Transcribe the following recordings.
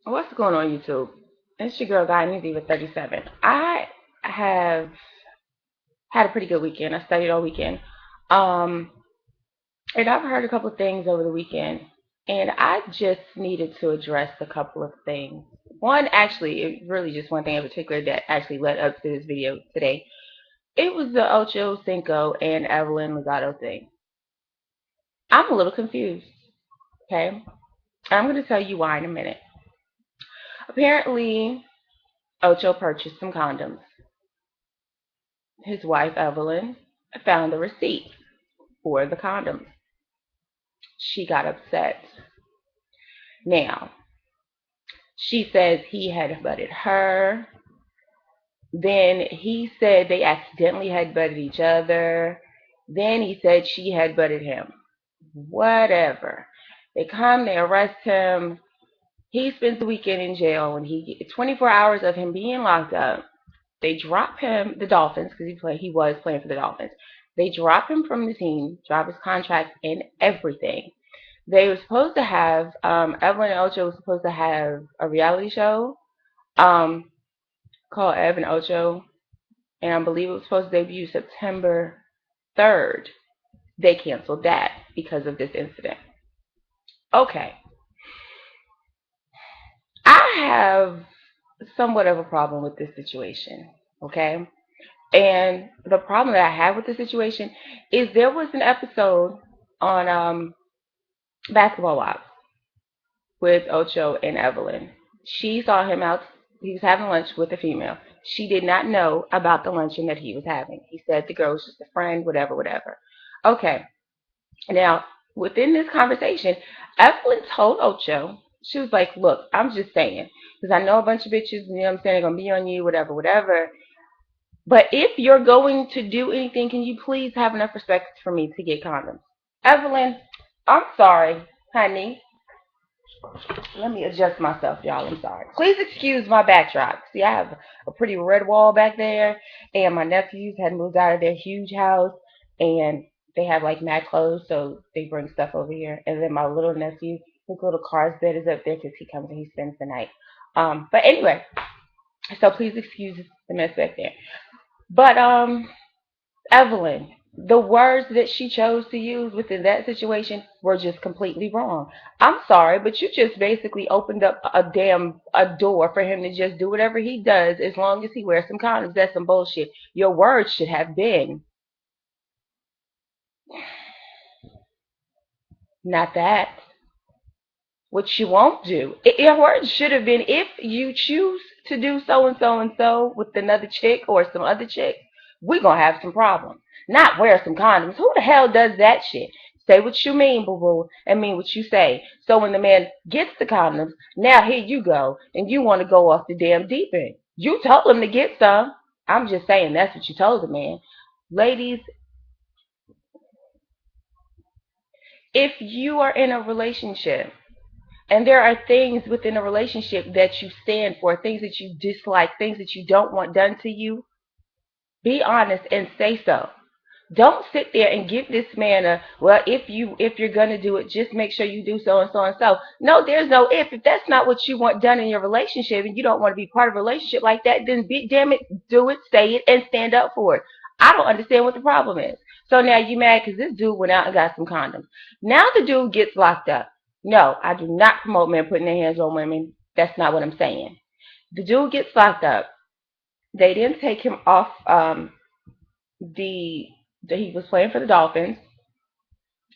What's going on YouTube? It's your girl Guy News Diva 37. I have had a pretty good weekend. I studied all weekend. Um and I've heard a couple of things over the weekend. And I just needed to address a couple of things. One actually, it really just one thing in particular that actually led up to this video today. It was the Ocho Cinco and Evelyn Legato thing. I'm a little confused. Okay? I'm gonna tell you why in a minute. Apparently, Ocho purchased some condoms. His wife, Evelyn, found the receipt for the condoms. She got upset. Now, she says he had butted her. Then he said they accidentally had butted each other. Then he said she had butted him. Whatever. They come, they arrest him. He spends the weekend in jail. When he gets 24 hours of him being locked up, they drop him, the Dolphins, because he was playing for the Dolphins. They drop him from the team, drop his contract and everything. They were supposed to have Evelyn and Ocho was supposed to have a reality show um, called Ev and Ocho, and I believe it was supposed to debut September 3rd. They canceled that because of this incident. Okay, I have somewhat of a problem with this situation. Okay, and the problem that I have with the situation is there was an episode on Basketball Wives with Ocho and Evelyn. She saw him out. He was having lunch with a female. She did not know about the luncheon that he was having. He said the girl was just a friend, whatever, whatever. Okay. Now, within this conversation, Evelyn told Ocho, she was like, look, I'm just saying, because I know a bunch of bitches, you know what I'm saying, they're going to be on you, whatever, whatever. But if you're going to do anything, can you please have enough respect for me to get condoms? Evelyn, I'm sorry, honey. Let me adjust myself, y'all. I'm sorry. Please excuse my backdrop. See, I have a pretty red wall back there, and my nephews had moved out of their huge house, and they have like mad clothes, so they bring stuff over here. And then my little nephew, his little car's bed is up there because he comes and he spends the night. But anyway, so please excuse the mess back there. But Evelyn, the words that she chose to use within that situation were just completely wrong. I'm sorry, but you just basically opened up a door for him to just do whatever he does as long as he wears some condoms. That's some bullshit. Your words should have been not that. What you won't do. Your words should have been if you choose to do so and so and so with another chick or some other chick, we're gonna have some problems. Not wear some condoms. Who the hell does that shit? Say what you mean, boo boo, and mean what you say. So when the man gets the condoms, now here you go, and you want to go off the damn deep end. You told him to get some. I'm just saying that's what you told the man. Ladies, if you are in a relationship and there are things within a relationship that you stand for, things that you dislike, things that you don't want done to you. Be honest and say so. Don't sit there and give this man a well. If you're gonna do it, just make sure you do so and so and so. No, there's no if. If that's not what you want done in your relationship, and you don't want to be part of a relationship like that, then be damn it, do it, say it, and stand up for it. I don't understand what the problem is. So now you mad because this dude went out and got some condoms. Now the dude gets locked up. No, I do not promote men putting their hands on women. That's not what I'm saying. The dude gets locked up. They didn't take him off the that he was playing for the Dolphins.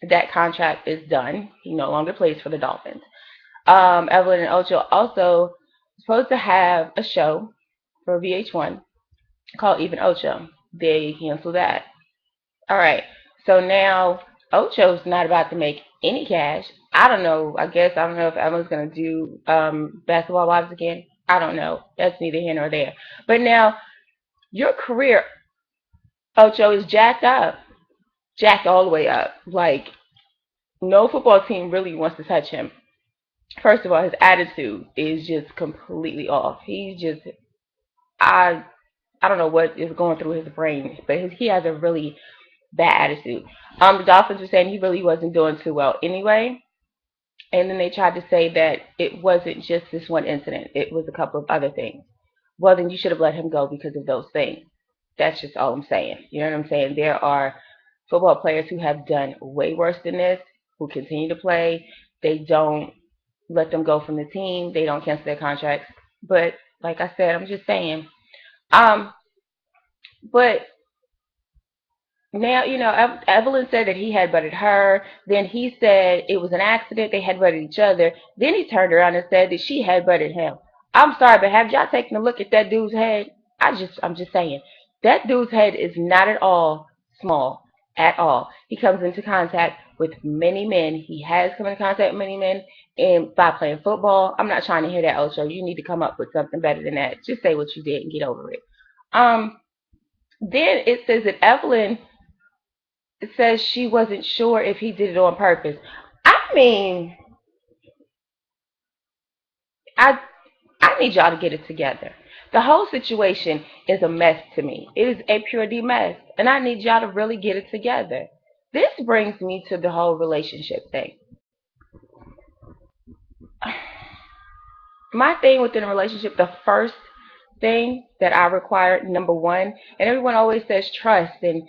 That contract is done. He no longer plays for the Dolphins. Evelyn and Ocho also supposed to have a show for VH1 called Even Ocho. They canceled that. All right. So now Ocho's not about to make any cash. I don't know. I don't know if Evelyn's gonna do Basketball Wives again. I don't know. That's neither here nor there. But now your career, Ocho, is jacked up, jacked all the way up. Like no football team really wants to touch him. First of all, his attitude is just completely off. He's just I I don't know what is going through his brain, but he has a really bad attitude. The Dolphins were saying he really wasn't doing too well anyway, And then they tried to say that it wasn't just this one incident, it was a couple of other things. Well, then you should have let him go because of those things. That's just all I'm saying. You know what I'm saying? There are football players who have done way worse than this, who continue to play. They don't let them go from the team. They don't cancel their contracts. But like I said, I'm just saying. Um, but now, Evelyn said that he had butted her. Then he said it was an accident. They had butted each other. Then he turned around and said that she had butted him. I'm sorry, but have y'all taken a look at that dude's head? I'm just saying. That dude's head is not at all small at all. He comes into contact with many men. He has come into contact with many men and by playing football. I'm not trying to hear that, Ocho. You need to come up with something better than that. Just say what you did and get over it. Um, then it says that Evelyn says she wasn't sure if he did it on purpose. I mean, I I need y'all to get it together. The whole situation is a mess to me. It is a pure D mess, and I need y'all to really get it together. This brings me to the whole relationship thing. My thing within a relationship, the first thing that I require, number one, and everyone always says trust and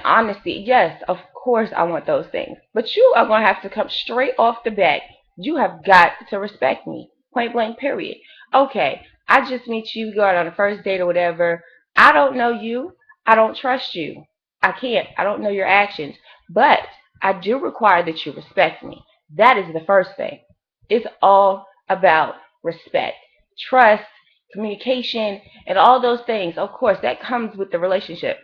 honesty. Yes, of course I want those things. But you are going to have to come straight off the bat. You have got to respect me. Point blank, period. Okay, I just meet you, go out on a first date or whatever. I don't know you. I don't trust you. I can't. I don't know your actions. But I do require that you respect me. That is the first thing. It's all about respect, trust, communication, and all those things. Of course, that comes with the relationship.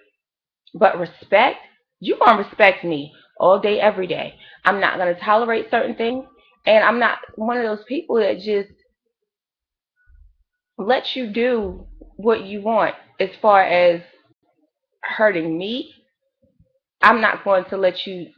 But respect, you gonna respect me all day, every day. I'm not gonna tolerate certain things, and I'm not one of those people that just let you do what you want as far as hurting me. I'm not going to let you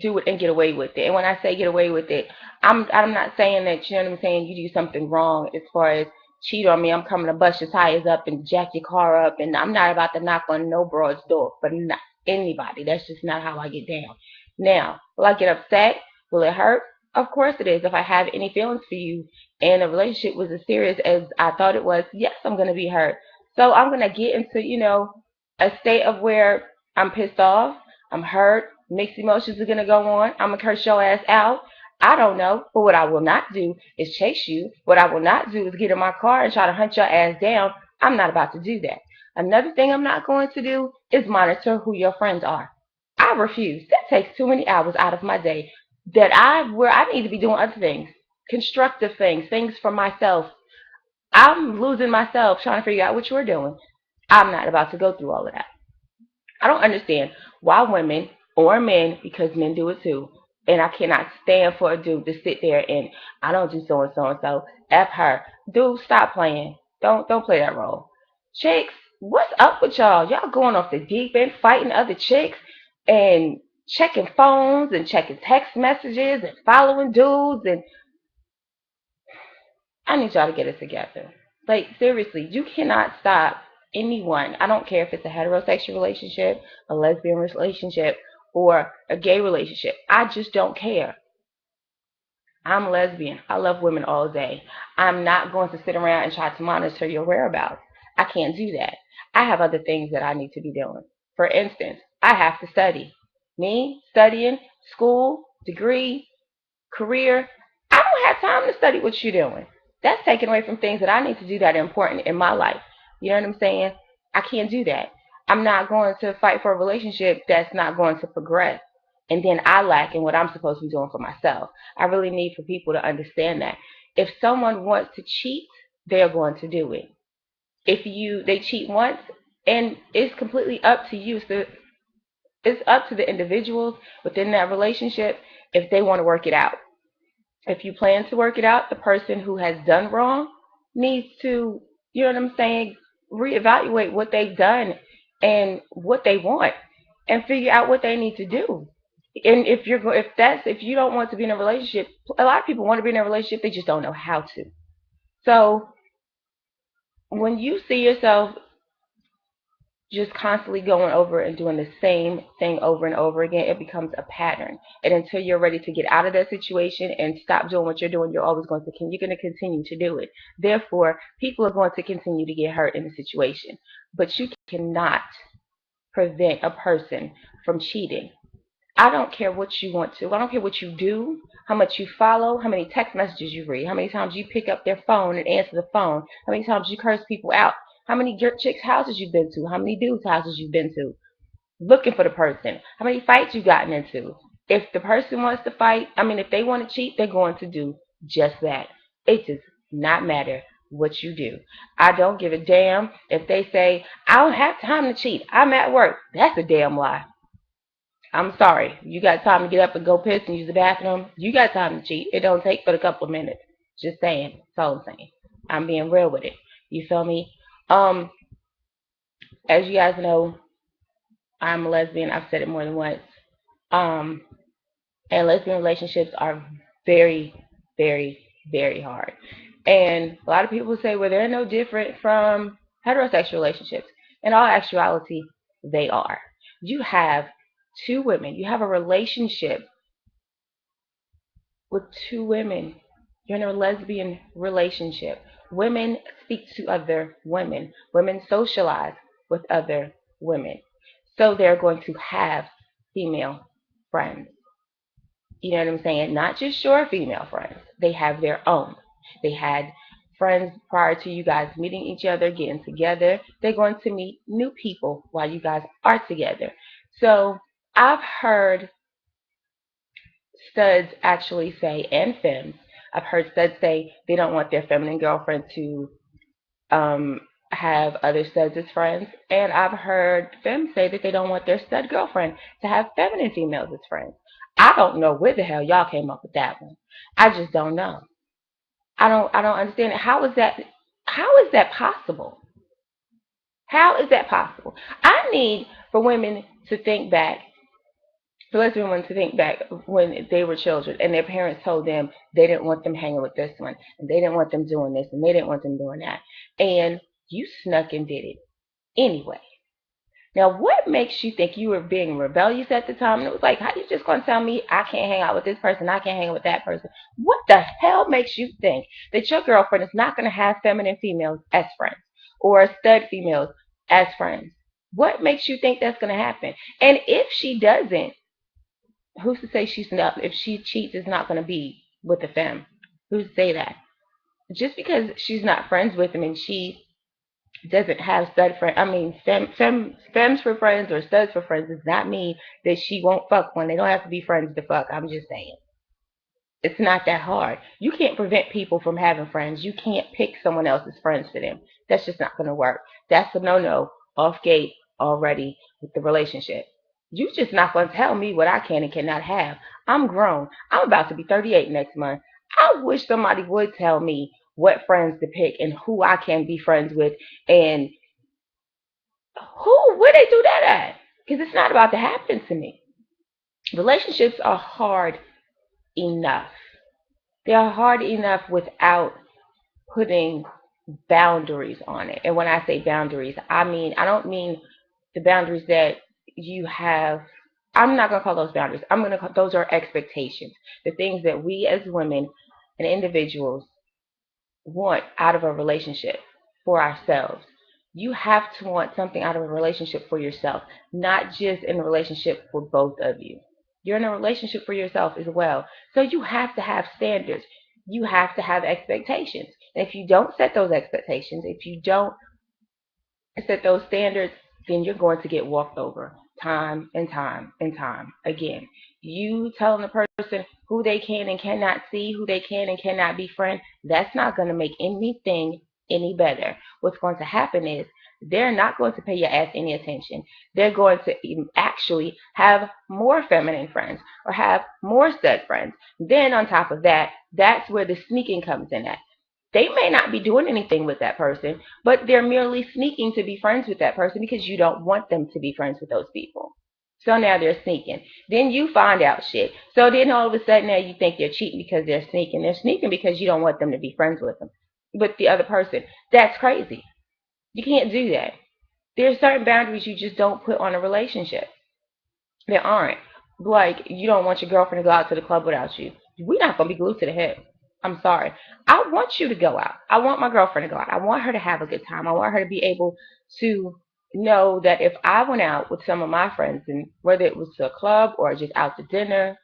do it and get away with it. And when I say get away with it, I'm not saying that, you know what I'm saying, you do something wrong as far as cheat on me. I'm coming to bust your tires up and jack your car up, and I'm not about to knock on no broad's door for not anybody. That's just not how I get down. Now, will I get upset? Will it hurt? Of course it is. If I have any feelings for you and the relationship was as serious as I thought it was, yes, I'm going to be hurt. So I'm going to get into, a state of where I'm pissed off, I'm hurt, mixed emotions are going to go on. I'm going to curse your ass out. I don't know. But what I will not do is chase you. What I will not do is get in my car and try to hunt your ass down. I'm not about to do that. Another thing I'm not going to do is monitor who your friends are. I refuse. That takes too many hours out of my day where I need to be doing other things, constructive things, things for myself. I'm losing myself trying to figure out what you're doing. I'm not about to go through all of that. I don't understand why women or men, because men do it too, and I cannot stand for a dude to sit there and I don't do so and so and so. F her. Dude, stop playing. Don't play that role. Chicks, what's up with y'all? Y'all going off the deep end, fighting other chicks and checking phones and checking text messages and following dudes, and I need y'all to get it together. Like, seriously, you cannot stop anyone. I don't care if it's a heterosexual relationship, a lesbian relationship, or a gay relationship. I just don't care. I'm lesbian. I love women all day. I'm not going to sit around and try to monitor your whereabouts. I can't do that. I have other things that I need to be doing. For instance, I have to study. Me, studying, school, degree, career. I don't have time to study what you're doing. That's taken away from things that I need to do that are important in my life. You know what I'm saying? I can't do that. I'm not going to fight for a relationship that's not going to progress. And then I lack in what I'm supposed to be doing for myself. I really need for people to understand that. If someone wants to cheat, they're going to do it. If they cheat once, and it's completely up to you. So it's up to the individuals within that relationship if they want to work it out. If you plan to work it out, the person who has done wrong needs to, you know what I'm saying, reevaluate what they've done and what they want and figure out what they need to do. And if you don't want to be in a relationship, a lot of people want to be in a relationship, they just don't know how to. So when you see yourself just constantly going over and doing the same thing over and over again, it becomes a pattern. And until you're ready to get out of that situation and stop doing what you're doing, you're always going to you're going to continue to do it. Therefore, people are going to continue to get hurt in the situation. But you cannot prevent a person from cheating. I don't care what you want to. I don't care what you do, how much you follow, how many text messages you read, how many times you pick up their phone and answer the phone, how many times you curse people out, how many chicks' houses you've been to, how many dudes' houses you've been to, looking for the person, how many fights you've gotten into. If the person wants to fight, if they want to cheat, they're going to do just that. It does not matter what you do. I don't give a damn if they say, I don't have time to cheat. I'm at work. That's a damn lie. I'm sorry. You got time to get up and go piss and use the bathroom? You got time to cheat. It don't take but a couple of minutes. Just saying. That's all I'm saying. I'm being real with it. You feel me? Um, as you guys know, I'm a lesbian. I've said it more than once. Um, and lesbian relationships are very, very, very hard. And a lot of people say, well, they're no different from heterosexual relationships. In all actuality, they are. You have two women. You have a relationship with two women. You're in a lesbian relationship. Women speak to other women. Women socialize with other women. So they're going to have female friends. You know what I'm saying? Not just your female friends. They have their own. They had friends prior to you guys meeting each other, getting together. They're going to meet new people while you guys are together. So I've heard studs actually say, and femmes, I've heard studs say they don't want their feminine girlfriend to um, have other studs as friends, and I've heard femmes say that they don't want their stud girlfriend to have feminine females as friends. I don't know where the hell y'all came up with that one. I just don't know. I don't understand it. How is that possible? How is that possible? I need for women to think back for lesbian women to think back when they were children and their parents told them they didn't want them hanging with this one and they didn't want them doing this and they didn't want them doing that. And you snuck and did it anyway. Now, what makes you think you were being rebellious at the time? And it was like, how you just going to tell me I can't hang out with this person, I can't hang out with that person? What the hell makes you think that your girlfriend is not going to have feminine females as friends or stud females as friends? What makes you think that's going to happen? And if she doesn't, who's to say she's not, if she cheats, is not going to be with a femme? Who's to say that? Just because she's not friends with him and she doesn't have stud friends, femmes for friends or studs for friends does not mean that she won't fuck one. They don't have to be friends to fuck. I'm just saying. It's not that hard. You can't prevent people from having friends. You can't pick someone else's friends for them. That's just not going to work. That's a no-no, off gate already with the relationship. You just not going to tell me what I can and cannot have. I'm grown. I'm about to be 38 next month. I wish somebody would tell me what friends to pick and who I can be friends with and where they do that at. Because it's not about to happen to me. Relationships are hard enough. They are hard enough without putting boundaries on it. And when I say boundaries, I don't mean the boundaries that you have. I'm not going to call those boundaries. I'm going to call those are expectations. The things that we as women and individuals want out of a relationship for ourselves. You have to want something out of a relationship for yourself, not just in a relationship for both of you. You're in a relationship for yourself as well. So you have to have standards. You have to have expectations. And if you don't set those expectations, if you don't set those standards, then you're going to get walked over time and time and time again. You telling the person who they can and cannot see, who they can and cannot befriend, that's not going to make anything any better. What's going to happen is they're not going to pay your ass any attention. They're going to actually have more feminine friends or have more stud friends. Then on top of that, that's where the sneaking comes in at. They may not be doing anything with that person, but they're merely sneaking to be friends with that person because you don't want them to be friends with those people. So now they're sneaking. Then you find out shit. So then all of a sudden now you think they're cheating because they're sneaking. They're sneaking because you don't want them to be friends with them, with the other person. That's crazy. You can't do that. There's certain boundaries you just don't put on a relationship. There aren't. Like, you don't want your girlfriend to go out to the club without you. We're not going to be glued to the hip. I'm sorry. I want you to go out. I want my girlfriend to go out. I want her to have a good time. I want her to be able to know that if I went out with some of my friends, and whether it was to a club or just out to dinner,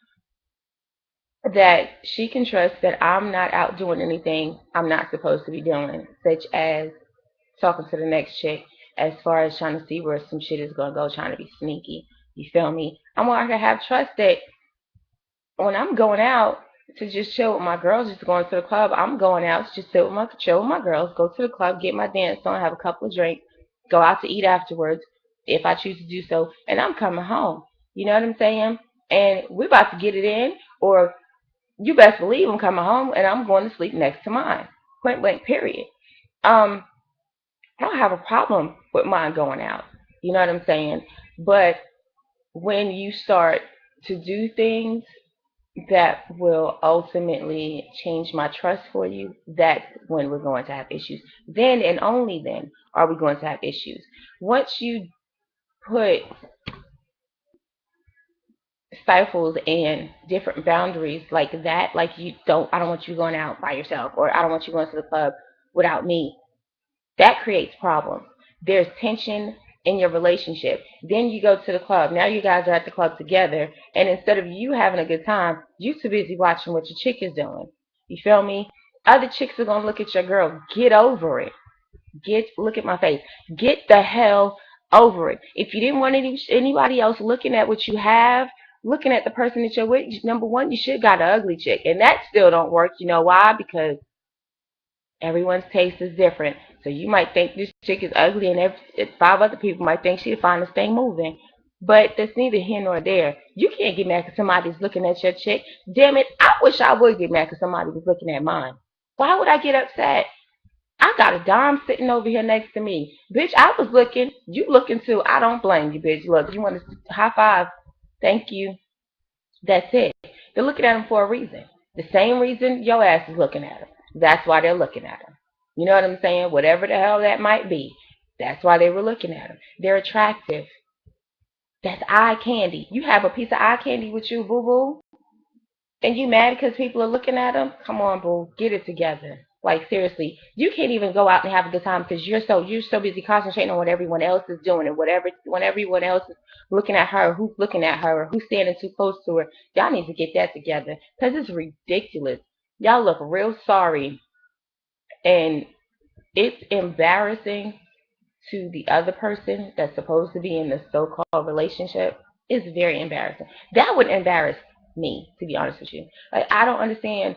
that she can trust that I'm not out doing anything I'm not supposed to be doing, such as talking to the next chick, as far as trying to see where some shit is gonna go, trying to be sneaky. You feel me? I want her to have trust that when I'm going out to just chill with my girls, just going to the club, I'm going out to just chill with my girls, go to the club, get my dance on, have a couple of drinks, go out to eat afterwards, if I choose to do so, and I'm coming home. You know what I'm saying? And we're about to get it in, or you best believe I'm coming home and I'm going to sleep next to mine. Point blank, period. Um, I don't have a problem with mine going out. You know what I'm saying? But when you start to do things that will ultimately change my trust for you, that's when we're going to have issues. Then and only then are we going to have issues. Once you put stifles and different boundaries like that, like I don't want you going out by yourself, or I don't want you going to the club without me, that creates problems. There's tension in your relationship. Then you go to the club. Now you guys are at the club together, and instead of you having a good time, you too busy watching what your chick is doing. You feel me? Other chicks are gonna look at your girl. Get over it. Look at my face. Get the hell over it. If you didn't want anybody else looking at what you have, looking at the person that you're with, number one, you should got an ugly chick, and that still don't work. You know why? Because everyone's taste is different. So you might think this chick is ugly, and five other people might think she's the finest thing moving. But that's neither here nor there. You can't get mad because somebody's looking at your chick. Damn it, I wish I would get mad because somebody was looking at mine. Why would I get upset? I got a dime sitting over here next to me. Bitch, I was looking. You looking too. I don't blame you, bitch. Look, you want to high five? Thank you. That's it. They're looking at them for a reason. The same reason your ass is looking at them. That's why they're looking at them. You know what I'm saying? Whatever the hell that might be. That's why they were looking at them. They're attractive. That's eye candy. You have a piece of eye candy with you, boo-boo? And you mad because people are looking at them? Come on, boo, get it together. Like, seriously, you can't even go out and have a good time because you're so busy concentrating on what everyone else is doing, and when everyone else is looking at her, who's looking at her, or who's standing too close to her. Y'all need to get that together because it's ridiculous. Y'all look real sorry, and it's embarrassing to the other person that's supposed to be in the so-called relationship. It's very embarrassing. That would embarrass me, to be honest with you. Like, I don't understand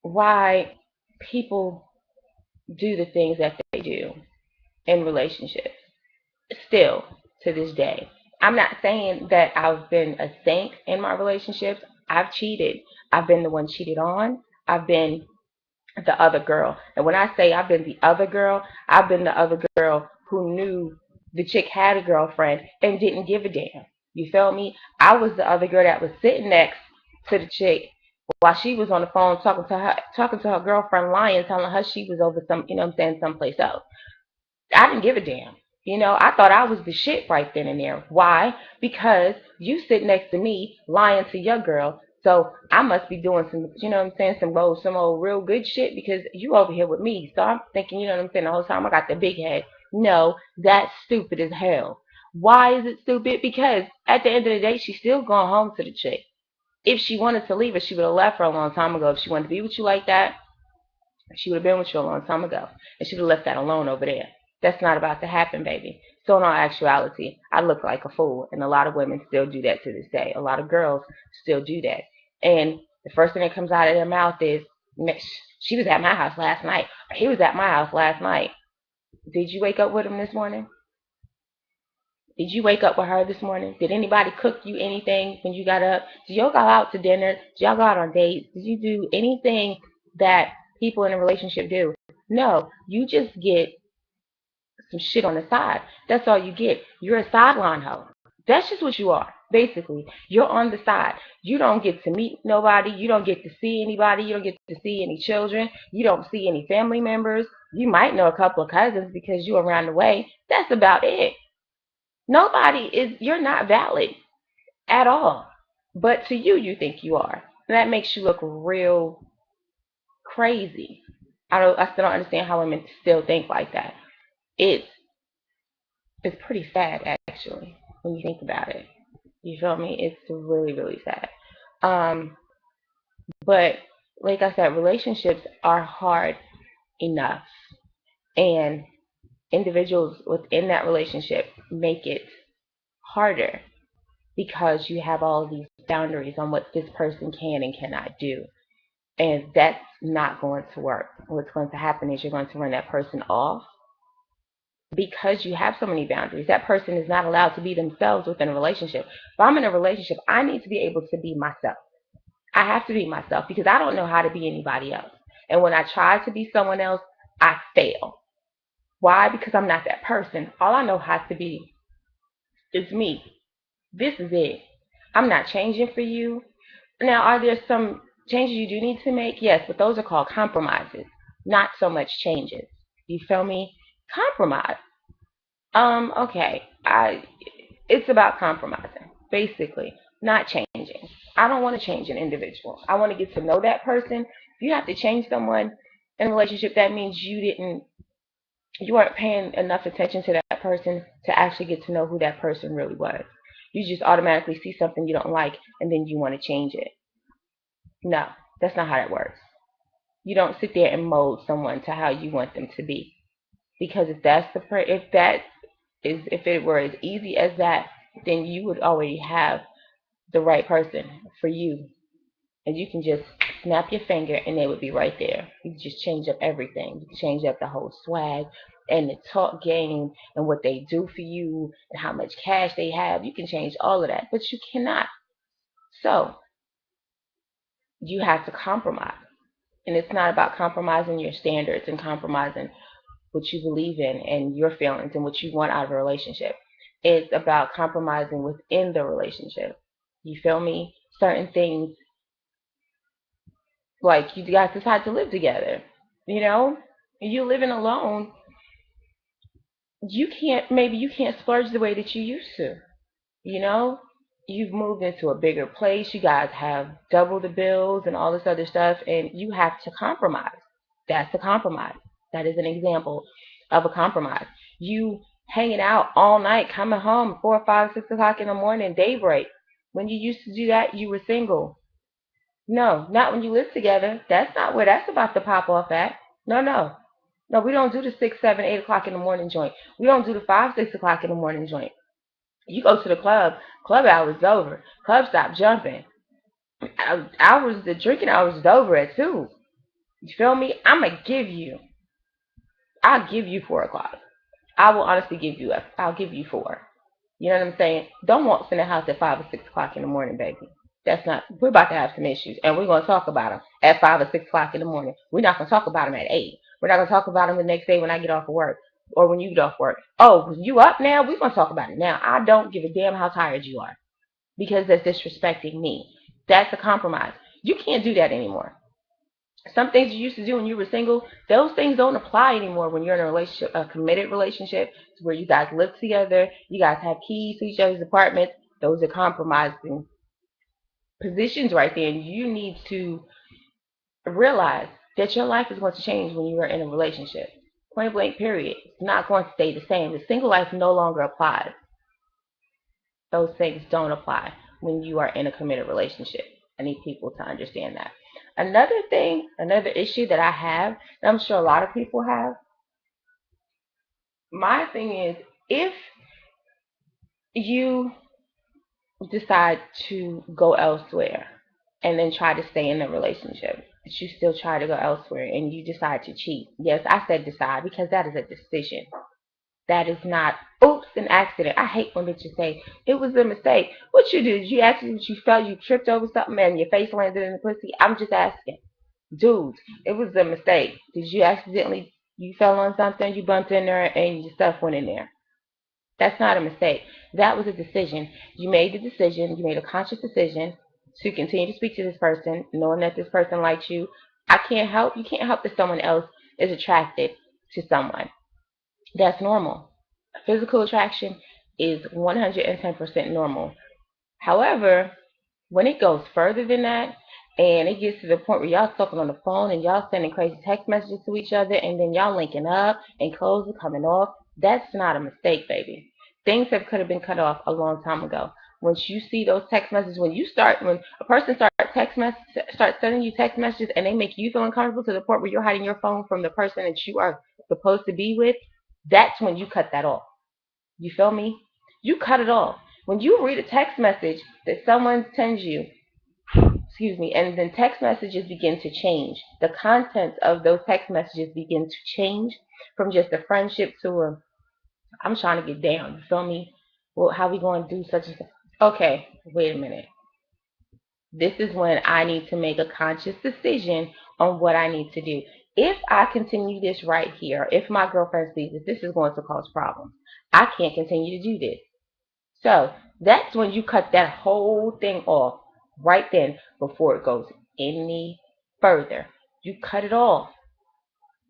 why people do the things that they do in relationships. Still, to this day, I'm not saying that I've been a saint in my relationships. I've cheated. I've been the one cheated on. I've been the other girl. And when I say I've been the other girl, I've been the other girl who knew the chick had a girlfriend and didn't give a damn. You feel me? I was the other girl that was sitting next to the chick while she was on the phone talking to her girlfriend, lying, telling her she was over some, you know what I'm saying, someplace else. I didn't give a damn. You know, I thought I was the shit right then and there. Why? Because you sit next to me lying to your girl. So I must be doing some, you know what I'm saying, some old real good shit because you over here with me. So I'm thinking, you know what I'm saying, the whole time I got the big head. No, that's stupid as hell. Why is it stupid? Because at the end of the day, she's still going home to the chick. If she wanted to leave her, she would have left her a long time ago. If she wanted to be with you like that, she would have been with you a long time ago. And she would have left that alone over there. That's not about to happen, baby. So in all actuality, I look like a fool. And a lot of women still do that to this day. A lot of girls still do that. And the first thing that comes out of their mouth is, she was at my house last night. Or he was at my house last night. Did you wake up with him this morning? Did you wake up with her this morning? Did anybody cook you anything when you got up? Did y'all go out to dinner? Did y'all go out on dates? Did you do anything that people in a relationship do? No, you just get some shit on the side. That's all you get. You're a sideline hoe. That's just what you are. Basically, you're on the side. You don't get to meet nobody. You don't get to see anybody. You don't get to see any children. You don't see any family members. You might know a couple of cousins because you're around the way. That's about it. You're not valid at all. But to you, you think you are. And that makes you look real crazy. I still don't understand how women still think like that. It's it's pretty sad actually when you think about it. You feel me? It's really, really sad. Um, but like I said, relationships are hard enough, and individuals within that relationship make it harder because you have all these boundaries on what this person can and cannot do. And that's not going to work. What's going to happen is you're going to run that person off because you have so many boundaries. That person is not allowed to be themselves within a relationship. If I'm in a relationship, I need to be able to be myself. I have to be myself because I don't know how to be anybody else. And when I try to be someone else, I fail. Why? Because I'm not that person. All I know how to be is me. This is it. I'm not changing for you. Now, are there some changes you do need to make? Yes, but those are called compromises, not so much changes. You feel me? Compromise. Okay. It's about compromising, basically, not changing. I don't want to change an individual. I want to get to know that person. If you have to change someone in a relationship, that means you weren't paying enough attention to that person to actually get to know who that person really was. You just automatically see something you don't like and then you want to change it. No, that's not how that works. You don't sit there and mold someone to how you want them to be. Because if it were as easy as that, then you would already have the right person for you. And you can just snap your finger and they would be right there. You can just change up everything. You can change up the whole swag and the talk game and what they do for you and how much cash they have. You can change all of that, but you cannot. So you have to compromise. And it's not about compromising your standards and compromising what you believe in and your feelings and what you want out of a relationship. It's about compromising within the relationship. You feel me? Certain things, like you guys decide to live together. You know, you living alone, you can't splurge the way that you used to. You know, you've moved into a bigger place. You guys have double the bills and all this other stuff, and you have to compromise. That's a compromise. That is an example of a compromise. You hanging out all night, coming home 4, 5, 6 o'clock in the morning, daybreak. When you used to do that, you were single. No, not when you live together. That's not where that's about to pop off at. No, no. No, we don't do the 6, 7, 8 o'clock in the morning joint. We don't do the 5, 6 o'clock in the morning joint. You go to the club hours is over. Club stop jumping. The drinking hours is over at 2. You feel me? I'll give you 4 o'clock. I will honestly I'll give you 4. You know what I'm saying? Don't walk in the house at 5 or 6 o'clock in the morning, baby. We're about to have some issues, and we're going to talk about them at 5 or 6 o'clock in the morning. We're not going to talk about them at 8. We're not going to talk about them the next day when I get off of work or when you get off work. Oh, you up now? We're going to talk about it now. I don't give a damn how tired you are because that's disrespecting me. That's a compromise. You can't do that anymore. Some things you used to do when you were single, those things don't apply anymore when you're in a relationship, a committed relationship where you guys live together, you guys have keys to each other's apartments. Those are compromising positions right there. And you need to realize that your life is going to change when you are in a relationship. Point blank, period. It's not going to stay the same. The single life no longer applies. Those things don't apply when you are in a committed relationship. I need people to understand that. Another issue that I have, and I'm sure a lot of people have, my thing is if you decide to go elsewhere and then try to stay in a relationship, but you still try to go elsewhere and you decide to cheat. Yes, I said decide because that is a decision. That is not, oops, an accident. I hate when bitches say, it was a mistake. What you do? Did you accidentally, you fell, you tripped over something and your face landed in the pussy? I'm just asking. Dude, it was a mistake. Did you accidentally, you fell on something, you bumped in there and your stuff went in there? That's not a mistake. That was a decision. You made the decision, you made a conscious decision to continue to speak to this person, knowing that this person likes you. You can't help that someone else is attracted to someone. That's normal. Physical attraction is 110% normal. However, when it goes further than that, and it gets to the point where y'all talking on the phone and y'all sending crazy text messages to each other, and then y'all linking up and clothes are coming off, that's not a mistake, baby. Things that could have been cut off a long time ago. Once you see those text messages, when a person starts sending you text messages and they make you feel uncomfortable to the point where you're hiding your phone from the person that you are supposed to be with, that's when you cut that off. You feel me? You cut it off. When you read a text message that someone sends you, excuse me, and then text messages begin to change. The contents of those text messages begin to change from just a friendship to a I'm trying to get down. You feel me? Well, how we going to do such a thing? Okay, wait a minute. This is when I need to make a conscious decision on what I need to do. If I continue this right here, if my girlfriend sees this is going to cause problems. I can't continue to do this. So that's when you cut that whole thing off right then before it goes any further. You cut it off,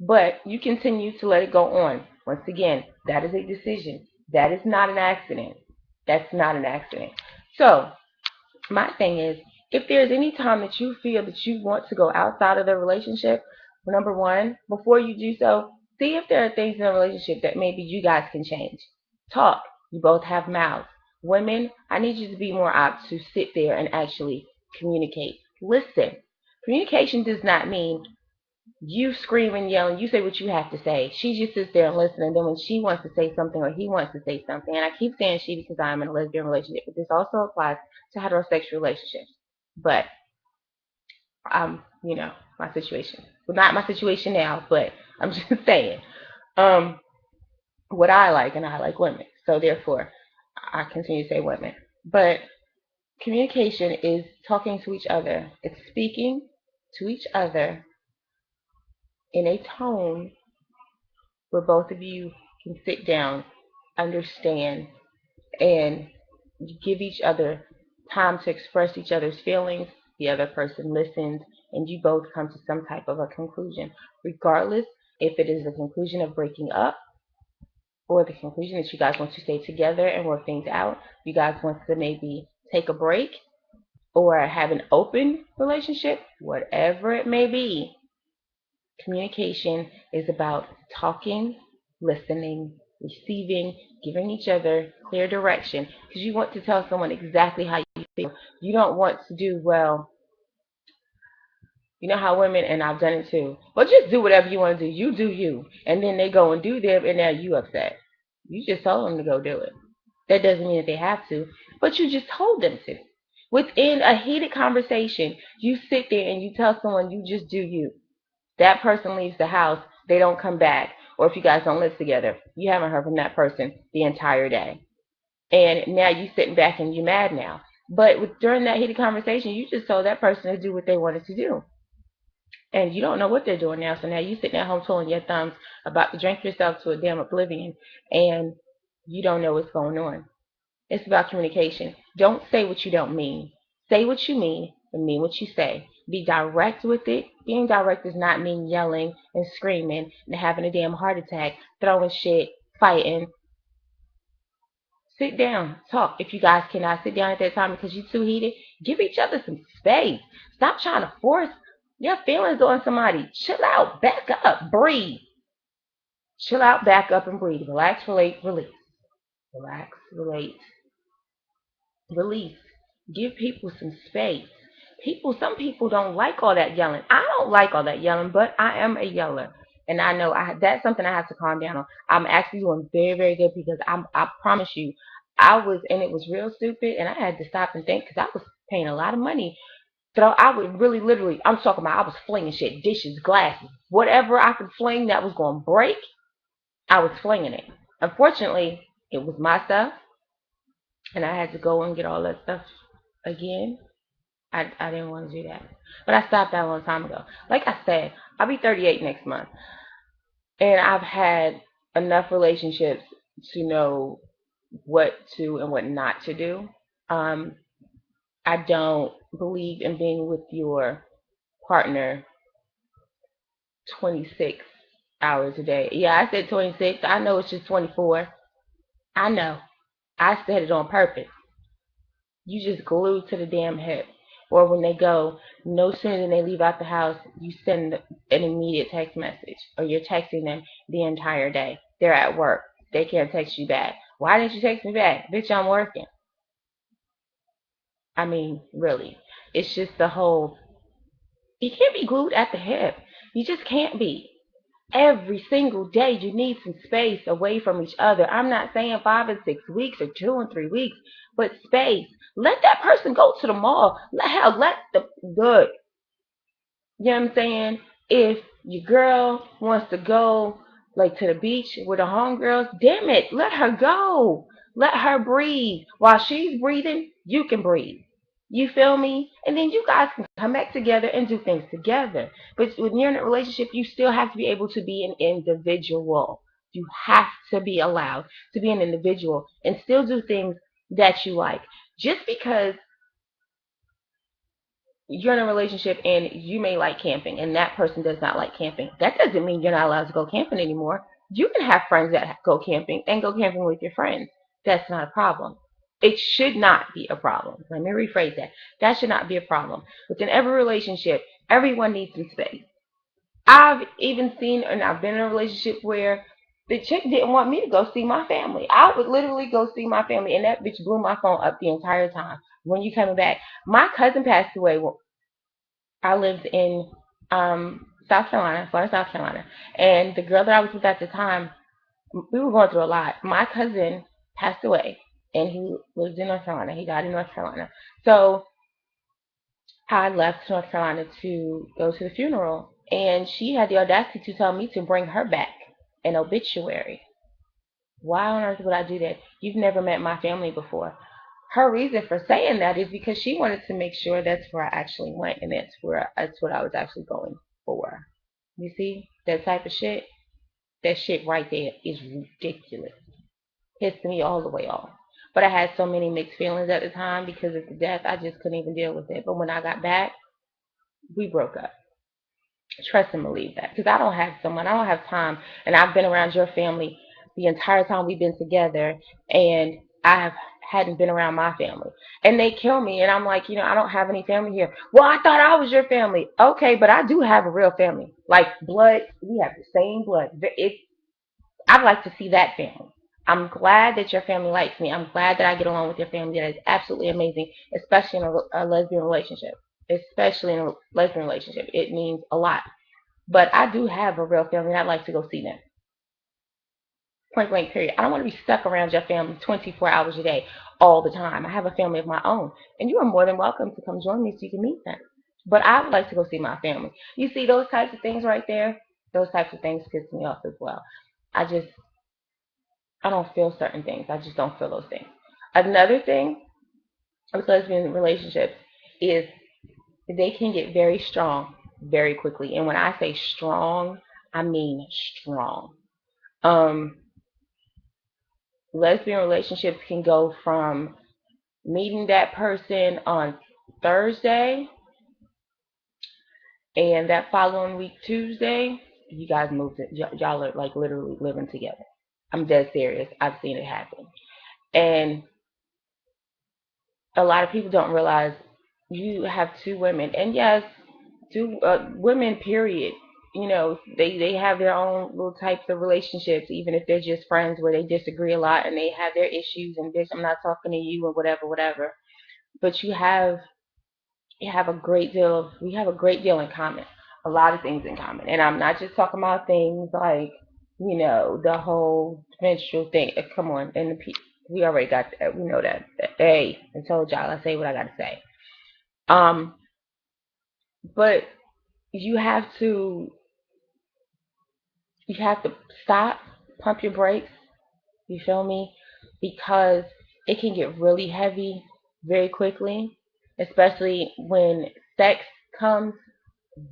but you continue to let it go on. Once again, that is a decision. That is not an accident. That's not an accident. So my thing is, if there's any time that you feel that you want to go outside of the relationship, number one, before you do so, see if there are things in the relationship that maybe you guys can change. Talk. You both have mouths. Women, I need you to be more apt to sit there and actually communicate. Listen. Communication does not mean you scream and yell and you say what you have to say. She just sits there and listens, and then when she wants to say something or he wants to say something, and I keep saying she because I'm in a lesbian relationship, but this also applies to heterosexual relationships. But my situation. Well, not my situation now, but I'm just saying. Um, what I like, and I like women. So therefore I continue to say women. But communication is talking to each other. It's speaking to each other in a tone where both of you can sit down, understand, and give each other time to express each other's feelings. The other person listens, and you both come to some type of a conclusion, regardless if it is the conclusion of breaking up or the conclusion that you guys want to stay together and work things out. You guys want to maybe take a break or have an open relationship, whatever it may be. Communication is about talking, listening, receiving, giving each other clear direction, because you want to tell someone exactly how you feel. You don't want to do, well, you know how women, and I've done it too, well, just do whatever you want to do. You do you. And then they go and do them, and now you upset. You just told them to go do it. That doesn't mean that they have to, but you just told them to. Within a heated conversation, you sit there and you tell someone you just do you. That person leaves the house, they don't come back. Or if you guys don't live together, you haven't heard from that person the entire day. And now you sitting back and you mad now. But during that heated conversation, you just told that person to do what they wanted to do. And you don't know what they're doing now. So now you sitting at home twiddling your thumbs about to drink yourself to a damn oblivion, and you don't know what's going on. It's about communication. Don't say what you don't mean. Say what you mean and mean what you say. Be direct with it. Being direct does not mean yelling and screaming and having a damn heart attack, throwing shit, fighting. Sit down, talk. If you guys cannot sit down at that time because you're too heated, give each other some space. Stop trying to force your feelings on somebody. Chill out, back up, breathe. Chill out, back up, and breathe. Relax, relate, release. Relax, relate, release. Give people some space. Some people don't like all that yelling. I don't like all that yelling, but I am a yeller. And I know that's something I have to calm down on. I'm actually doing very, very good because I promise you, and it was real stupid, and I had to stop and think because I was paying a lot of money. So I would really, literally, I'm talking about I was flinging shit, dishes, glasses, whatever I could fling that was going to break, I was flinging it. Unfortunately, it was my stuff, and I had to go and get all that stuff again. I didn't want to do that. But I stopped that a long time ago. Like I said, I'll be 38 next month. And I've had enough relationships to know what to and what not to do. Um, I don't believe in being with your partner 26 hours a day. Yeah, I said 26. I know it's just 24. I know. I said it on purpose. You just glued to the damn hip. Or when they go, no sooner than they leave out the house, you send an immediate text message. Or you're texting them the entire day. They're at work. They can't text you back. Why didn't you text me back? Bitch, I'm working. I mean, really. It's just the whole, you can't be glued at the hip. You just can't be. Every single day you need some space away from each other. I'm not saying 5 and 6 weeks or 2 and 3 weeks, but space. Let that person go to the mall. Let the good. You know what I'm saying? If your girl wants to go like to the beach with her homegirls, damn it, let her go. Let her breathe. While she's breathing, you can breathe. You feel me? And then you guys can come back together and do things together. But when you're in a relationship, you still have to be able to be an individual. You have to be allowed to be an individual and still do things that you like. Just because you're in a relationship and you may like camping and that person does not like camping, that doesn't mean you're not allowed to go camping anymore. You can have friends that go camping and go camping with your friends. That's not a problem. It should not be a problem. Let me rephrase that. That should not be a problem. Within every relationship, everyone needs some space. I've even seen, and I've been in a relationship where the chick didn't want me to go see my family. I would literally go see my family, and that bitch blew my phone up the entire time. When you coming back? My cousin passed away. I lived in South Carolina, Florida, South Carolina, and the girl that I was with at the time, we were going through a lot. My cousin passed away, and he lived in North Carolina. He died in North Carolina. So I left North Carolina to go to the funeral, and she had the audacity to tell me to bring her back an obituary. Why on earth would I do that? You've never met my family before. Her reason for saying that is because she wanted to make sure that's where I actually went, and that's what I was actually going for. You see that type of shit? That shit right there is ridiculous. Pissed me all the way off. But I had so many mixed feelings at the time because of the death. I just couldn't even deal with it. But when I got back, we broke up. Trust and believe that, because I don't have someone, I don't have time, and I've been around your family the entire time we've been together, and I hadn't been around my family, and they kill me, and I'm like, I don't have any family here. Well, I thought I was your family. Okay, but I do have a real family, like blood. We have the same blood. I'd like to see that family. I'm glad that your family likes me. I'm glad that I get along with your family. That is absolutely amazing, especially in a lesbian relationship. Especially in a lesbian relationship, it means a lot. But I do have a real family, and I'd like to go see them. Point blank, period. I don't want to be stuck around your family 24 hours a day, all the time. I have a family of my own, and you are more than welcome to come join me so you can meet them. But I would like to go see my family. You see those types of things right there? Those types of things piss me off as well. I just, I don't feel certain things. I just don't feel those things. Another thing with lesbian relationships is they can get very strong very quickly. And when I say strong, I mean strong. Um, Lesbian relationships can go from meeting that person on Thursday and that following week Tuesday, you guys moved it. Y'all are like literally living together. I'm dead serious. I've seen it happen. And a lot of people don't realize you have two women. And yes, two women, period. They have their own little types of relationships, even if they're just friends where they disagree a lot and they have their issues and bitch, I'm not talking to you and whatever, whatever. But you have a great deal of we have a great deal in common. A lot of things in common. And I'm not just talking about things like, the whole menstrual thing. Come on, we already got that. We know that. Hey, I told y'all I say what I gotta say. Um, but you have to you have to stop, pump your brakes, you feel me? Because it can get really heavy very quickly, especially when sex comes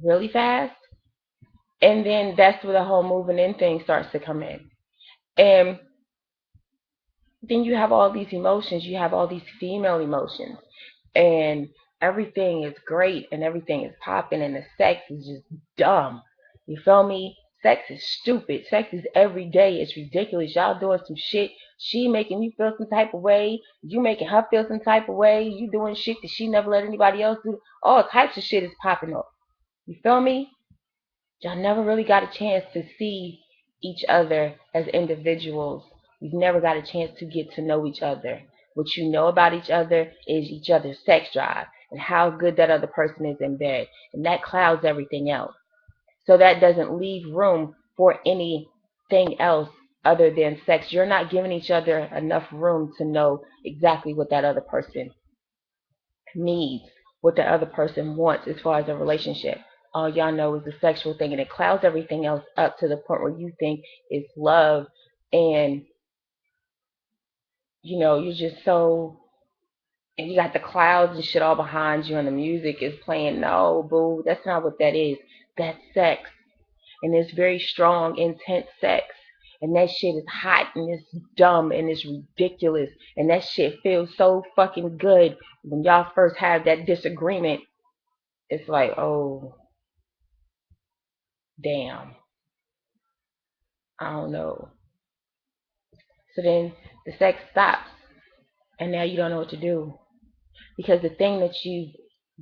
really fast. And then that's where the whole moving in thing starts to come in. And then you have all these emotions. You have all these female emotions, and everything is great, and everything is popping, and the sex is just dumb. You feel me? Sex is stupid. Sex is every day. It's ridiculous. Y'all doing some shit. She making you feel some type of way. You making her feel some type of way. You doing shit that she never let anybody else do. All types of shit is popping up. You feel me? Y'all never really got a chance to see each other as individuals. You've never got a chance to get to know each other. What you know about each other is each other's sex drive and how good that other person is in bed. And that clouds everything else. So that doesn't leave room for anything else other than sex. You're not giving each other enough room to know exactly what that other person needs, what the other person wants as far as a relationship. All y'all know is the sexual thing, and it clouds everything else up to the point where you think it's love, and you're just so, and you got the clouds and shit all behind you, and the music is playing. No, boo, that's not what that is. That's sex, and it's very strong, intense sex. And that shit is hot and it's dumb and it's ridiculous. And that shit feels so fucking good when y'all first have that disagreement. It's like, oh, damn, I don't know. So then the sex stops, and now you don't know what to do because the thing that you've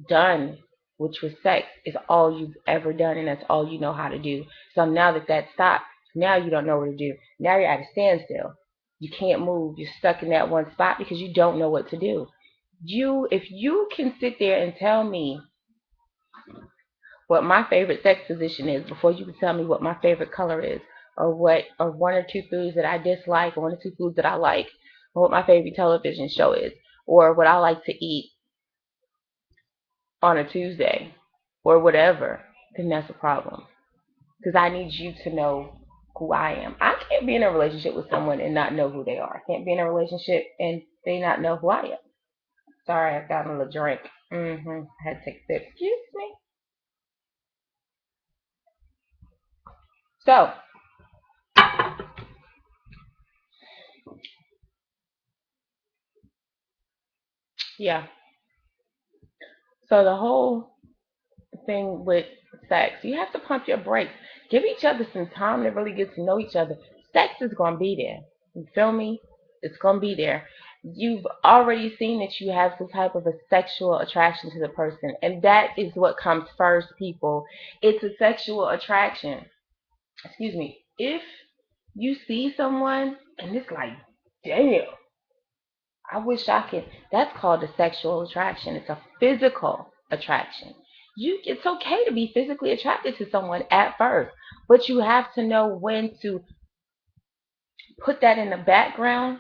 done, which was sex, is all you've ever done, and that's all you know how to do. So now that that stopped, now you don't know what to do. Now you're at a standstill. You can't move. You're stuck in that one spot because you don't know what to do. If you can sit there and tell me what my favorite sex position is before you can tell me what my favorite color is, or one or two foods that I dislike, or one or two foods that I like, or what my favorite television show is, or what I like to eat on a Tuesday, or whatever, then that's a problem. Because I need you to know who I am. I can't be in a relationship with someone and not know who they are. I can't be in a relationship and they not know who I am. Sorry, I've gotten a little drink. I had to take a sip. Excuse me. So, yeah. So the whole thing with sex, you have to pump your brakes. Give each other some time to really get to know each other. Sex is gonna be there. You feel me? It's gonna be there. You've already seen that you have some type of a sexual attraction to the person, and that is what comes first, people. It's a sexual attraction. Excuse me. If you see someone and it's like, damn, I wish I could. That's called a sexual attraction. It's a physical attraction. It's okay to be physically attracted to someone at first, but you have to know when to put that in the background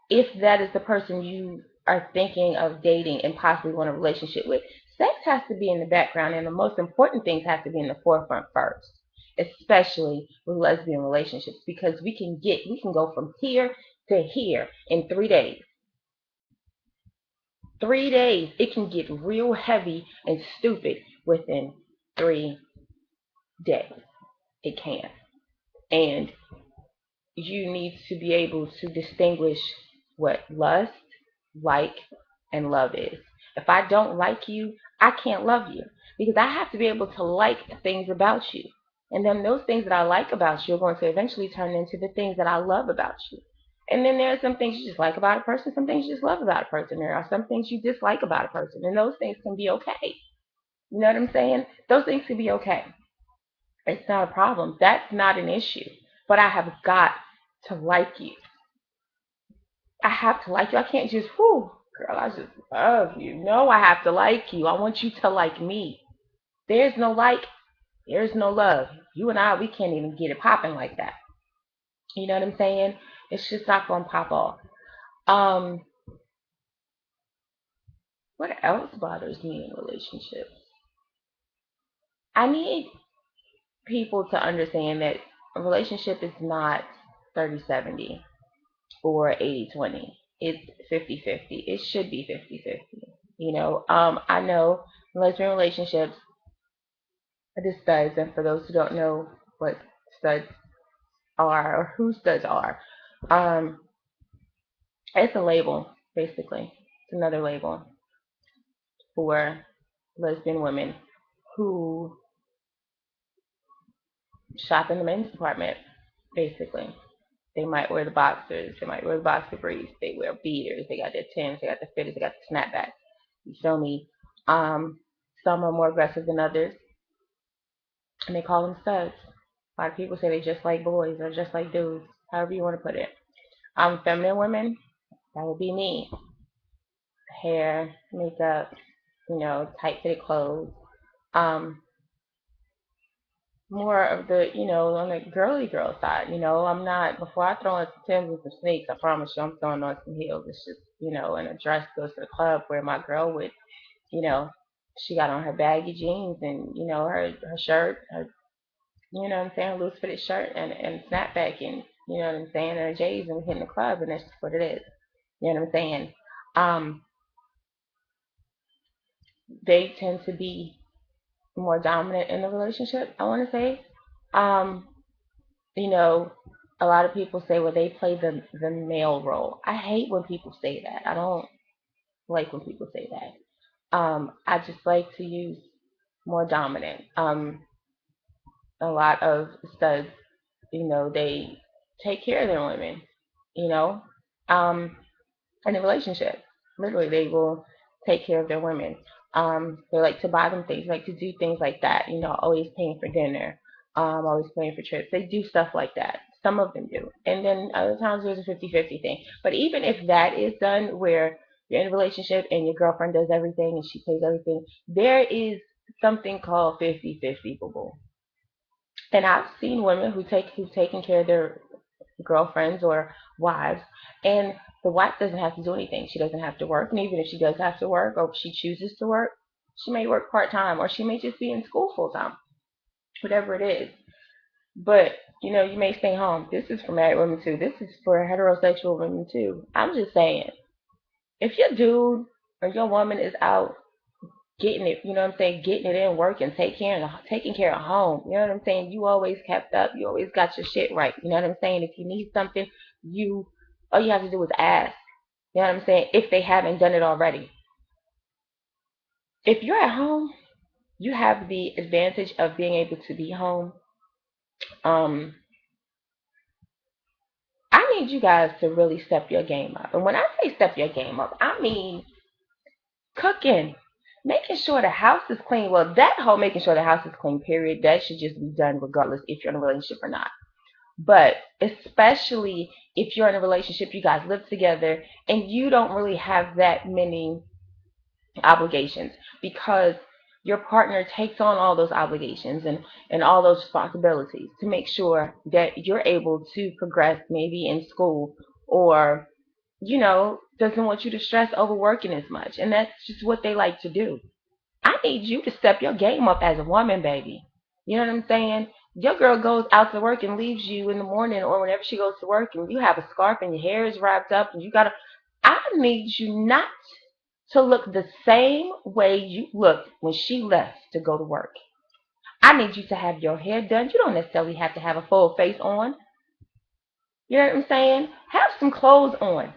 if that is the person you are thinking of dating and possibly want a relationship with. Sex has to be in the background, and the most important things have to be in the forefront first, especially with lesbian relationships, because we can go from here to here in 3 days. 3 days, it can get real heavy and stupid within 3 days. It can. And you need to be able to distinguish what lust, like, and love is. If I don't like you, I can't love you because I have to be able to like things about you. And then those things that I like about you are going to eventually turn into the things that I love about you. And then there are some things you just like about a person, some things you just love about a person. There are some things you dislike about a person, and those things can be okay. You know what I'm saying? Those things can be okay. It's not a problem. That's not an issue. But I have got to like you. I have to like you. I can't just, whoo, girl, I just love you. No, I have to like you. I want you to like me. There's no like, there's no love. You and I, we can't even get it popping like that. You know what I'm saying? It's just not going to pop off. Um, what else bothers me in relationships? I need people to understand that a relationship is not 30-70 or 80-20. It's 50-50. It should be 50-50. I know lesbian relationships are the studs, and for those who don't know what studs are or who studs are, um, It's a label, basically. It's another label for lesbian women who shop in the men's department, basically. They might wear the boxers, they might wear the boxer briefs, they wear beaters, they got their Tims, they got the fitters, they got the snapbacks. You feel me? Um, some are more aggressive than others, and they call them studs. A lot of people say they just like boys or just like dudes, however you want to put it. Feminine women, that would be me. Hair, makeup, tight fitted clothes. Um, more of the, on the girly girl side. I'm not, before I throw on some Timbs and some sneaks, I promise you I'm throwing on some heels. It's just, and a dress goes to the club where my girl would, you know, she got on her baggy jeans and, her shirt, her, what I'm saying, loose fitted shirt and snapback and, what I'm saying, and her J's and we hit in the club and that's just what it is. You know what I'm saying? Um, they tend to be more dominant in the relationship, I want to say. Um, you know, a lot of people say, well, they play the male role. I hate when people say that. I don't like when people say that. I just like to use more dominant. A lot of studs, they take care of their women, you know. Um, in a relationship. Literally, they will take care of their women. They like to buy them things, like to do things like that. Always paying for dinner, always paying for trips. They do stuff like that. Some of them do, and then other times there's a 50-50 thing. But even if that is done, where you're in a relationship and your girlfriend does everything and she pays everything, there is something called 50-50, boo boo. And I've seen women who've taken care of their girlfriends or wives, and the wife doesn't have to do anything. She doesn't have to work, and even if she does have to work, or if she chooses to work, she may work part time, or she may just be in school full time, whatever it is. But you may stay home. This is for married women too. This is for heterosexual women too. I'm just saying, if your dude or your woman is out getting it, getting it in, working, taking care of home. You know what I'm saying? You always kept up. You always got your shit right. You know what I'm saying? If you need something, you all you have to do is ask. You know what I'm saying? If they haven't done it already. If you're at home, you have the advantage of being able to be home. Um, I need you guys to really step your game up. And when I say step your game up, I mean cooking, making sure the house is clean. Well, that whole making sure the house is clean, period, that should just be done regardless if you're in a relationship or not. But especially if you're in a relationship, you guys live together, and you don't really have that many obligations because your partner takes on all those obligations and all those responsibilities to make sure that you're able to progress maybe in school or doesn't want you to stress over working as much. And that's just what they like to do. I need you to step your game up as a woman, baby. You know what I'm saying? Your girl goes out to work and leaves you in the morning or whenever she goes to work and you have a scarf and your hair is wrapped up and you gotta I need you not to look the same way you looked when she left to go to work. I need you to have your hair done. You don't necessarily have to have a full face on. You know what I'm saying? Have some clothes on.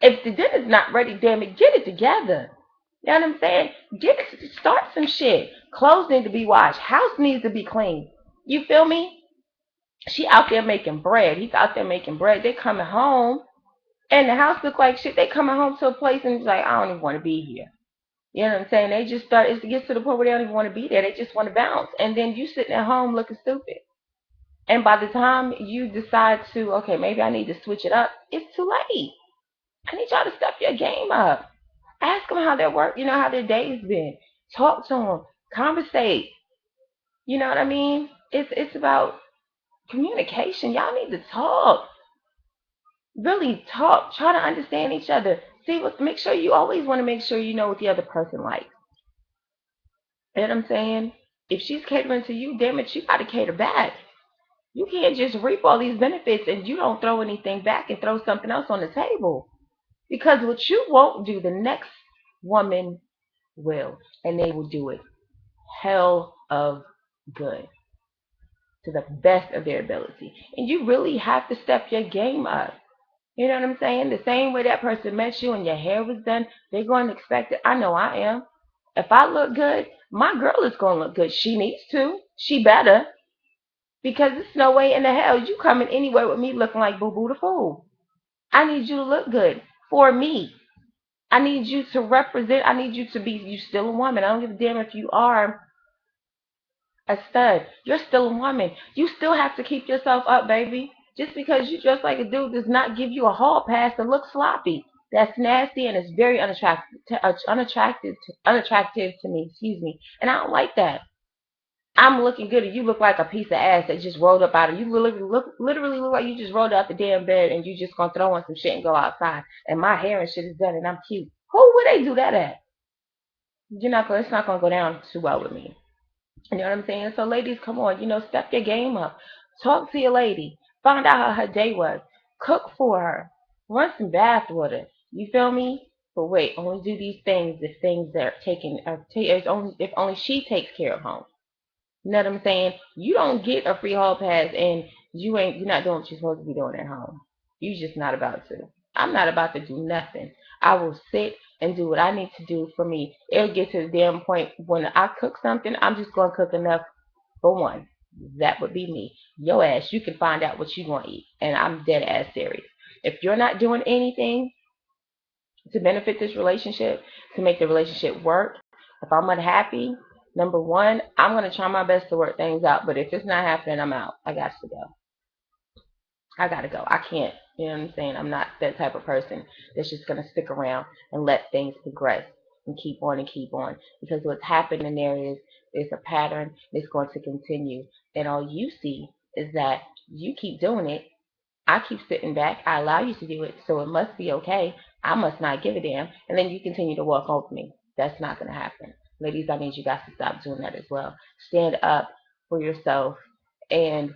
If the dinner's not ready, damn it, get it together. You know what I'm saying? Start some shit. Clothes need to be washed. House needs to be clean. You feel me? She out there making bread. He's out there making bread. They coming home, and the house look like shit. They coming home to a place and it's like, I don't even want to be here. You know what I'm saying? They just start. It gets to the point where they don't even want to be there. They just want to bounce, and then you sitting at home looking stupid. And by the time you decide to, okay, maybe I need to switch it up, it's too late. I need y'all to step your game up. Ask them how their work, how their day's been. Talk to them. Conversate. You know what I mean? It's about communication. Y'all need to talk. Really talk. Try to understand each other. Make sure you always want to make sure you know what the other person likes. You know what I'm saying? If she's catering to you, damn it, you got to cater back. You can't just reap all these benefits and you don't throw anything back and throw something else on the table. Because what you won't do, the next woman will. And they will do it hell of good to the best of their ability. And you really have to step your game up. You know what I'm saying? The same way that person met you and your hair was done, they're going to expect it. I know I am. If I look good, my girl is going to look good. She needs to. She better. Because there's no way in the hell you coming anywhere with me looking like Boo Boo the Fool. I need you to look good for me. I need you to represent. I need you to be. You still a woman. I don't give a damn if you are a stud. You're still a woman. You still have to keep yourself up, baby. Just because you dress like a dude does not give you a hall pass to look sloppy. That's nasty and it's very unattractive to me. Excuse me. And I don't like that. I'm looking good and you look like a piece of ass that just rolled up out of you. Literally look like you just rolled out the damn bed and you just gonna throw on some shit and go outside. And my hair and shit is done and I'm cute. Who would they do that at? You're not gonna. It's not gonna go down too well with me. You know what I'm saying? So ladies, come on, step your game up. Talk to your lady. Find out how her day was. Cook for her. Run some bath with her. You feel me? But wait, only do these things if things are taken if only she takes care of home. You know what I'm saying? You don't get a free hall pass and you're not doing what you're supposed to be doing at home. You just not about to. I'm not about to do nothing. I will sit and do what I need to do for me. It'll get to the damn point when I cook something, I'm just gonna cook enough for one. That would be me. Your ass, you can find out what you want to eat. And I'm dead ass serious. If you're not doing anything to benefit this relationship, to make the relationship work, if I'm unhappy, number one, I'm going to try my best to work things out. But if it's not happening, I'm out. I got to go. I got to go. I can't. You know what I'm saying? I'm not that type of person that's just going to stick around and let things progress and keep on and keep on. Because what's happening there is a pattern that's going to continue. And all you see is that you keep doing it. I keep sitting back. I allow you to do it, so it must be okay. I must not give a damn. And then you continue to walk over me. That's not going to happen. Ladies, I need you guys to stop doing that as well. Stand up for yourself and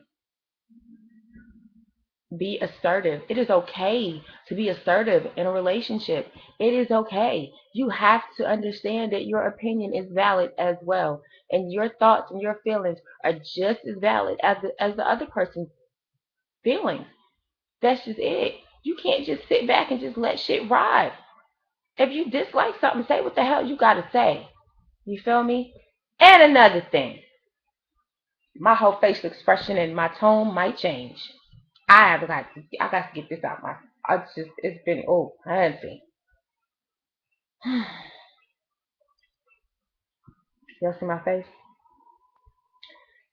be assertive. It is okay to be assertive in a relationship. It is okay. You have to understand that your opinion is valid as well. And your thoughts and your feelings are just as valid as the other person's feelings. That's just it. You can't just sit back and just let shit ride. If you dislike something, say what the hell you gotta say. You feel me? And another thing, my whole facial expression and my tone might change. I got to get this out my. It's been fancy. Y'all see my face,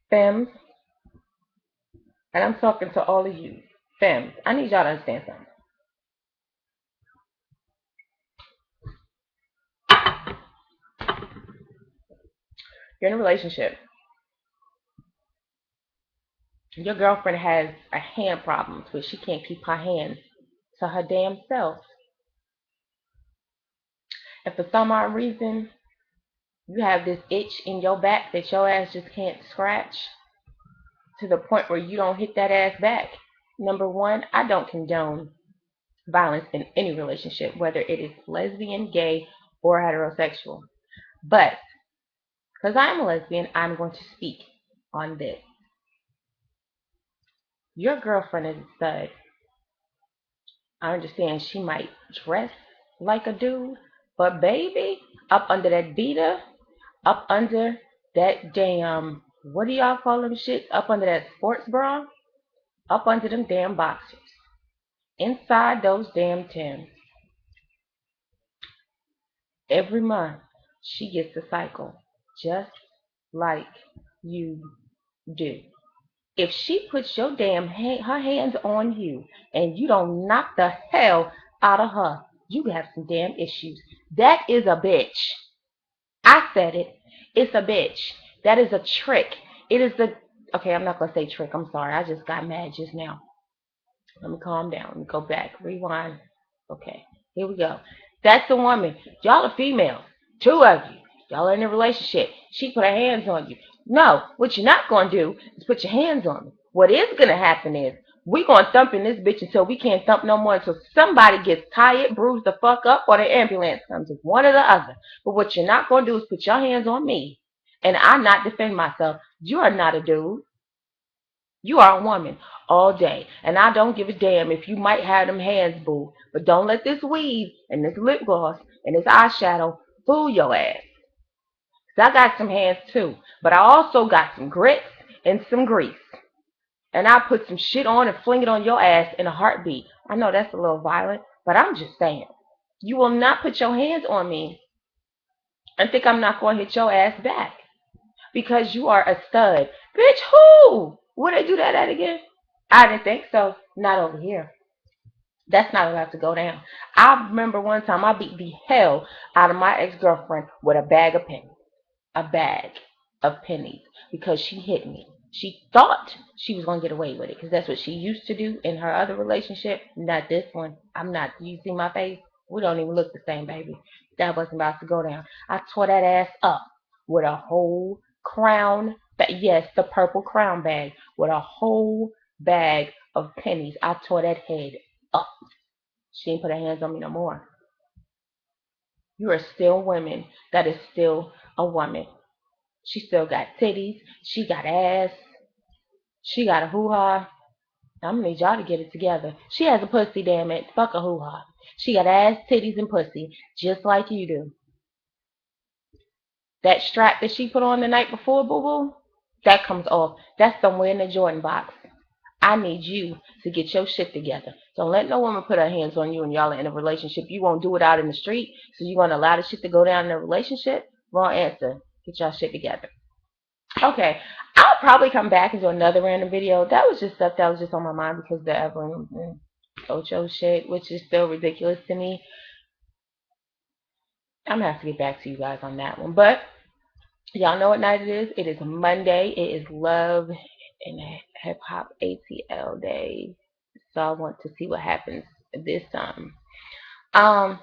femmes, and I'm talking to all of you, femmes. I need y'all to understand something. You're in a relationship. Your girlfriend has a hand problem, so she can't keep her hands to her damn self. And for some odd reason, you have this itch in your back that your ass just can't scratch to the point where you don't hit that ass back. Number one, I don't condone violence in any relationship, whether it is lesbian, gay, or heterosexual. But because I'm a lesbian, I'm going to speak on this. Your girlfriend is a stud. I understand she might dress like a dude, but baby, up under that beater, up under that damn, what do y'all call them shit? Up under that sports bra, up under them damn boxers, inside those damn Tims. Every month, she gets a cycle, just like you do. If she puts your damn her hands on you and you don't knock the hell out of her, you have some damn issues. That is a bitch. I said it. It's a bitch. That is a trick. It is the okay. I'm not gonna say trick. I'm sorry. I just got mad just now. Let me calm down. Let me go back. Rewind. Okay. Here we go. That's the woman. Y'all are females. Two of you. Y'all are in a relationship. She put her hands on you. No, what you're not going to do is put your hands on me. What is going to happen is we going to thump in this bitch until we can't thump no more until somebody gets tired, bruised the fuck up, or the ambulance comes. It's one or the other. But what you're not going to do is put your hands on me and I not defend myself. You are not a dude. You are a woman all day, and I don't give a damn if you might have them hands, boo. But don't let this weave and this lip gloss and this eyeshadow fool your ass. 'Cause I got some hands too, but I also got some grits and some grease. And I put some shit on and fling it on your ass in a heartbeat. I know that's a little violent, but I'm just saying. You will not put your hands on me and think I'm not going to hit your ass back because you are a stud. Bitch, who? Would they do that at again? I didn't think so. Not over here. That's not allowed to go down. I remember one time I beat the hell out of my ex-girlfriend with a bag of pennies. A bag of pennies because she hit me. She thought she was going to get away with it because that's what she used to do in her other relationship. Not this one. I'm not. You see my face? We don't even look the same, baby. That wasn't about to go down. I tore that ass up with a whole crown. Yes, the purple crown bag with a whole bag of pennies. I tore that head up. She didn't put her hands on me no more. You are still women. That is still a woman. She still got titties. She got ass. She got a hoo-ha. I'm gonna need y'all to get it together. She has a pussy, damn it. Fuck a hoo-ha. She got ass, titties, and pussy, just like you do. That strap that she put on the night before, boo-boo, that comes off. That's somewhere in the Jordan box. I need you to get your shit together. Don't let no woman put her hands on you and y'all are in a relationship. You won't do it out in the street, so you're gonna allow the shit to go down in a relationship? Wrong answer. Get y'all shit together. Okay, I'll probably come back and do another random video. That was just stuff that was just on my mind because the Evelyn and Ocho shit, which is still ridiculous to me. I'm gonna have to get back to you guys on that one. But y'all know what night it is. It is Monday. It is Love and Hip Hop ATL Day. So I want to see what happens this time. Um,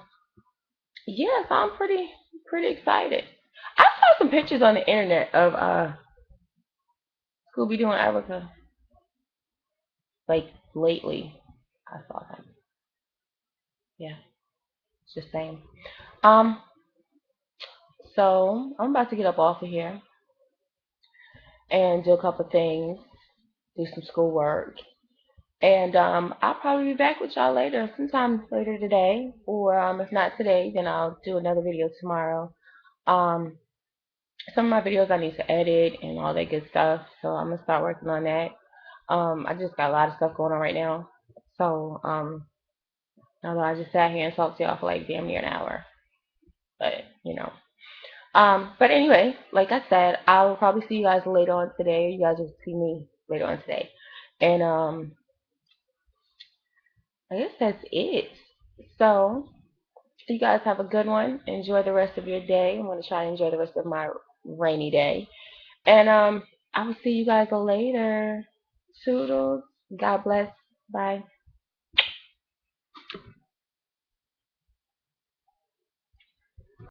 yes, I'm pretty excited. I saw some pictures on the internet of Scooby Doo and Erica. Like lately, I saw them. Yeah, it's the same. Um, so I'm about to get up off of here and do a couple things, do some schoolwork, and I'll probably be back with y'all later, sometime later today, or if not today, then I'll do another video tomorrow. Um, some of my videos I need to edit and all that good stuff, so I'm gonna start working on that. I just got a lot of stuff going on right now, so although I just sat here and talked to y'all for like damn near an hour, but you know. But anyway, like I said, I will probably see you guys later on today. You guys will see me later on today. And I guess that's it. So you guys have a good one. Enjoy the rest of your day. I'm gonna try to enjoy the rest of my rainy day. And I will see you guys later. Toodles. God bless. Bye.